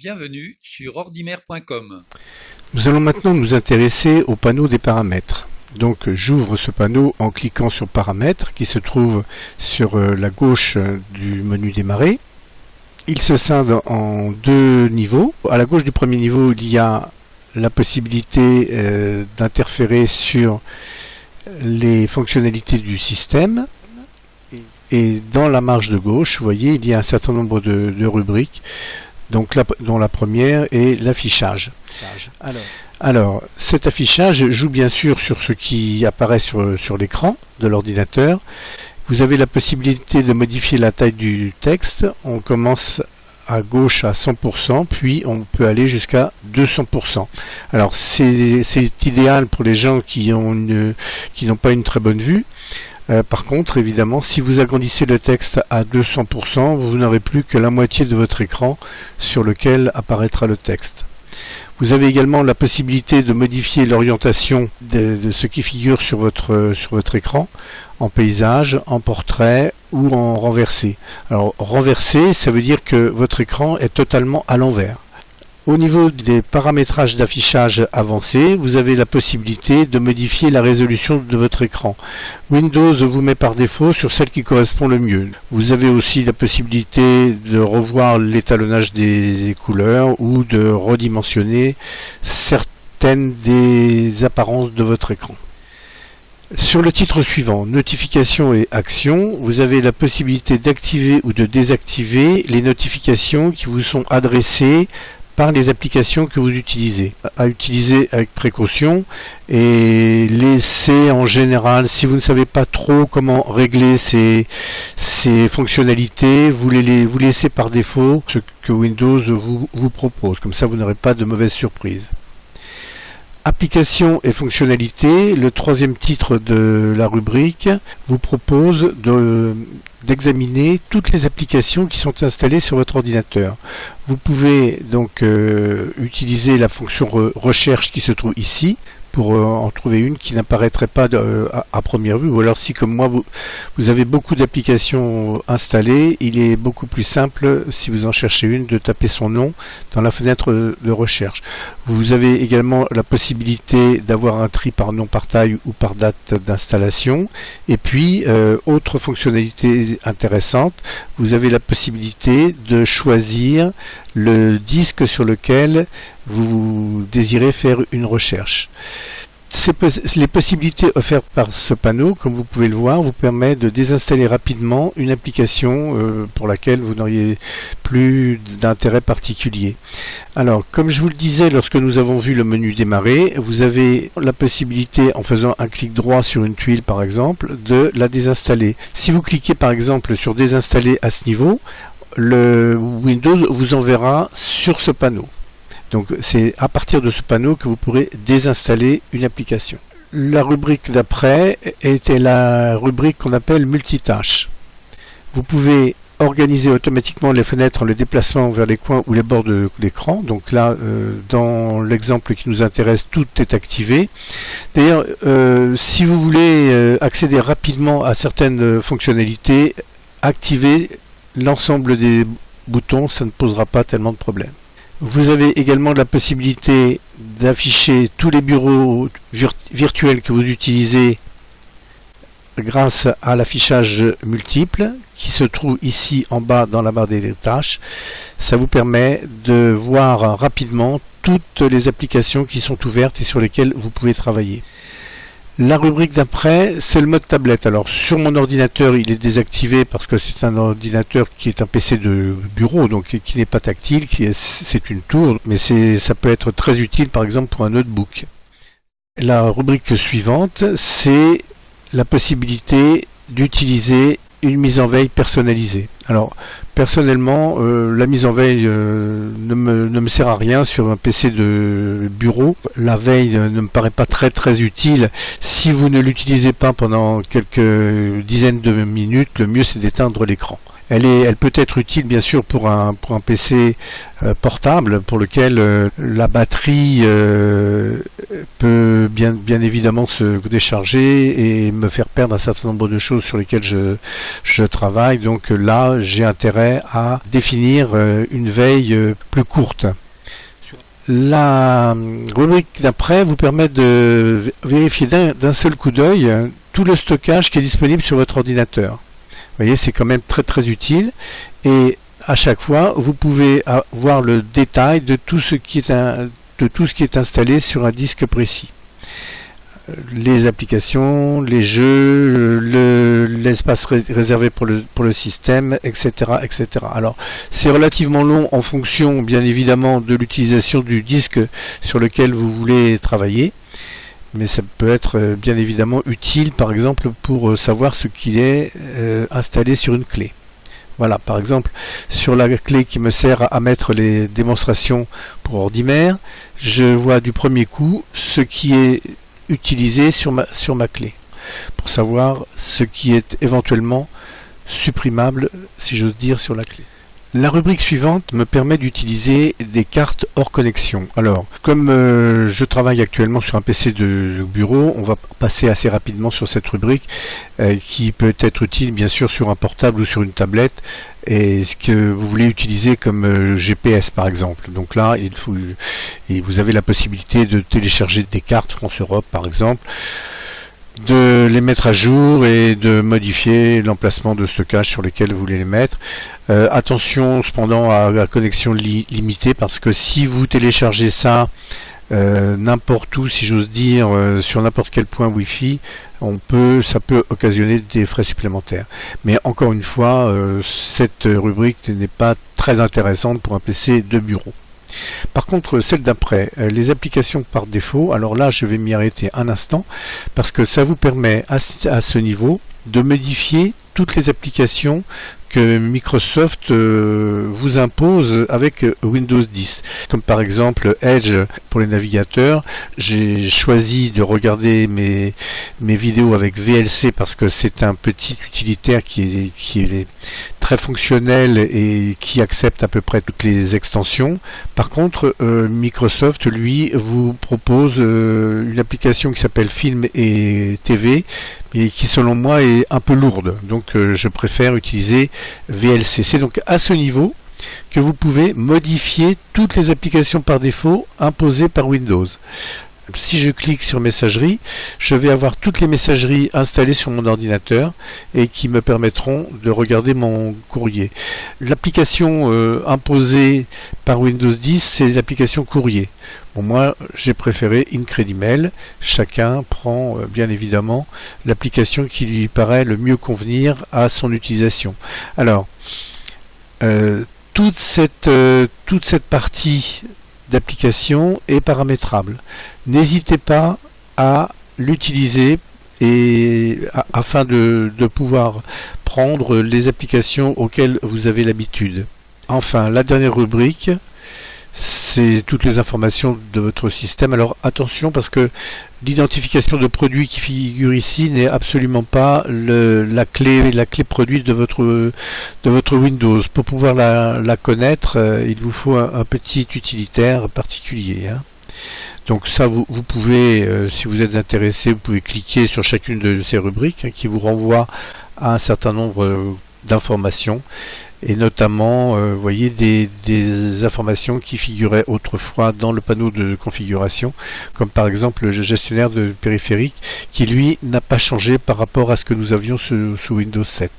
Bienvenue sur ordimer.com. Nous allons maintenant nous intéresser au panneau des paramètres. Donc j'ouvre ce panneau en cliquant sur paramètres qui se trouve sur la gauche du menu démarrer. Il se scinde en deux niveaux. À la gauche du premier niveau, il y a la possibilité d'interférer sur les fonctionnalités du système. Et dans la marge de gauche, vous voyez, il y a un certain nombre de rubriques, donc dont la première est l'affichage. Alors, cet affichage joue bien sûr sur ce qui apparaît sur l'écran de l'ordinateur. Vous avez la possibilité de modifier la taille du texte. On commence à gauche à 100%, puis on peut aller jusqu'à 200%. Alors c'est idéal pour les gens qui n'ont pas une très bonne vue. Par contre, évidemment, si vous agrandissez le texte à 200%, vous n'aurez plus que la moitié de votre écran sur lequel apparaîtra le texte. Vous avez également la possibilité de modifier l'orientation de ce qui figure sur votre écran, en paysage, en portrait ou en renversé. Alors, renversé, ça veut dire que votre écran est totalement à l'envers. Au niveau des paramétrages d'affichage avancés, vous avez la possibilité de modifier la résolution de votre écran. Windows vous met par défaut sur celle qui correspond le mieux. Vous avez aussi la possibilité de revoir l'étalonnage des couleurs ou de redimensionner certaines des apparences de votre écran. Sur le titre suivant, notifications et actions, vous avez la possibilité d'activer ou de désactiver les notifications qui vous sont adressées par les applications que vous utilisez. À utiliser avec précaution et laisser en général, si vous ne savez pas trop comment régler ces fonctionnalités, vous laissez par défaut ce que Windows vous propose. Comme ça, vous n'aurez pas de mauvaises surprises. Applications et fonctionnalités, le troisième titre de la rubrique vous propose d'examiner toutes les applications qui sont installées sur votre ordinateur. Vous pouvez donc utiliser la fonction recherche qui se trouve ici pour en trouver une qui n'apparaîtrait pas à première vue, ou alors si comme moi vous avez beaucoup d'applications installées, il est beaucoup plus simple, si vous en cherchez une, de taper son nom dans la fenêtre de recherche. Vous avez également la possibilité d'avoir un tri par nom, par taille ou par date d'installation. Et puis, autre fonctionnalité intéressante, vous avez la possibilité de choisir le disque sur lequel vous désirez faire une recherche. Les possibilités offertes par ce panneau, comme vous pouvez le voir, vous permettent de désinstaller rapidement une application pour laquelle vous n'auriez plus d'intérêt particulier. Alors, comme je vous le disais lorsque nous avons vu le menu démarrer, vous avez la possibilité, en faisant un clic droit sur une tuile par exemple, de la désinstaller. Si vous cliquez par exemple sur désinstaller à ce niveau, le Windows vous enverra sur ce panneau. Donc c'est à partir de ce panneau que vous pourrez désinstaller une application. La rubrique d'après était la rubrique qu'on appelle multitâche. Vous pouvez organiser automatiquement les fenêtres, le déplacement vers les coins ou les bords de l'écran. Donc là, dans l'exemple qui nous intéresse, tout est activé. D'ailleurs, si vous voulez accéder rapidement à certaines fonctionnalités, activez l'ensemble des boutons, ça ne posera pas tellement de problèmes. Vous avez également la possibilité d'afficher tous les bureaux virtuels que vous utilisez grâce à l'affichage multiple qui se trouve ici en bas dans la barre des tâches. Ça vous permet de voir rapidement toutes les applications qui sont ouvertes et sur lesquelles vous pouvez travailler. La rubrique d'après, c'est le mode tablette. Alors sur mon ordinateur, il est désactivé parce que c'est un ordinateur qui est un PC de bureau, donc qui n'est pas tactile, c'est une tour, mais ça peut être très utile par exemple pour un notebook. La rubrique suivante, c'est la possibilité d'utiliser une mise en veille personnalisée. Alors personnellement, la mise en veille ne me sert à rien sur un PC de bureau. La veille ne me paraît pas très utile. Si vous ne l'utilisez pas pendant quelques dizaines de minutes, le mieux c'est d'éteindre l'écran. Elle peut être utile bien sûr pour un PC portable pour lequel la batterie peut bien évidemment se décharger et me faire perdre un certain nombre de choses sur lesquelles je travaille. Donc là, j'ai intérêt à définir une veille plus courte. La rubrique d'après vous permet de vérifier d'un seul coup d'œil tout le stockage qui est disponible sur votre ordinateur. Vous voyez, c'est quand même très utile, et à chaque fois vous pouvez avoir le détail de tout ce qui est installé sur un disque précis. Les applications, les jeux, l'espace réservé pour le système, etc., etc. Alors, c'est relativement long en fonction, bien évidemment, de l'utilisation du disque sur lequel vous voulez travailler, mais ça peut être bien évidemment utile, par exemple, pour savoir ce qui est installé sur une clé. Voilà, par exemple, sur la clé qui me sert à mettre les démonstrations pour Ordimer, je vois du premier coup ce qui est utilisé sur ma clé, pour savoir ce qui est éventuellement supprimable, si j'ose dire, sur la clé. La rubrique suivante me permet d'utiliser des cartes hors connexion. Alors, comme je travaille actuellement sur un PC de bureau, on va passer assez rapidement sur cette rubrique qui peut être utile bien sûr sur un portable ou sur une tablette, et ce que vous voulez utiliser comme GPS par exemple. Donc là, vous avez la possibilité de télécharger des cartes France-Europe par exemple, de les mettre à jour et de modifier l'emplacement de stockage sur lequel vous voulez les mettre. Attention cependant à la connexion limitée, parce que si vous téléchargez ça n'importe où, si j'ose dire, sur n'importe quel point Wi-Fi, ça peut occasionner des frais supplémentaires. Mais encore une fois, cette rubrique n'est pas très intéressante pour un PC de bureau. Par contre, celle d'après, les applications par défaut, alors là je vais m'y arrêter un instant, parce que ça vous permet à ce niveau de modifier toutes les applications que Microsoft vous impose avec Windows 10. Comme par exemple Edge pour les navigateurs. J'ai choisi de regarder mes vidéos avec VLC parce que c'est un petit utilitaire qui est très fonctionnel et qui accepte à peu près toutes les extensions. Par contre, Microsoft, lui, vous propose une application qui s'appelle Film et TV, et qui selon moi est un peu lourde. Donc je préfère utiliser VLC. C'est donc à ce niveau que vous pouvez modifier toutes les applications par défaut imposées par Windows. Si je clique sur messagerie, je vais avoir toutes les messageries installées sur mon ordinateur et qui me permettront de regarder mon courrier. L'application imposée par Windows 10, c'est l'application courrier. Bon, moi, j'ai préféré Incredimail. Chacun prend bien évidemment l'application qui lui paraît le mieux convenir à son utilisation. Alors, toute cette partie d'application est paramétrable. N'hésitez pas à l'utiliser afin de pouvoir prendre les applications auxquelles vous avez l'habitude. Enfin, la dernière rubrique, c'est toutes les informations de votre système. Alors attention, parce que l'identification de produit qui figure ici n'est absolument pas la clé produit de votre Windows. Pour pouvoir la connaître, il vous faut un petit utilitaire particulier, hein. Donc ça, vous pouvez, si vous êtes intéressé, vous pouvez cliquer sur chacune de ces rubriques, hein, qui vous renvoie à un certain nombre d'informations, et notamment voyez des informations qui figuraient autrefois dans le panneau de configuration, comme par exemple le gestionnaire de périphériques, qui lui n'a pas changé par rapport à ce que nous avions sous Windows 7.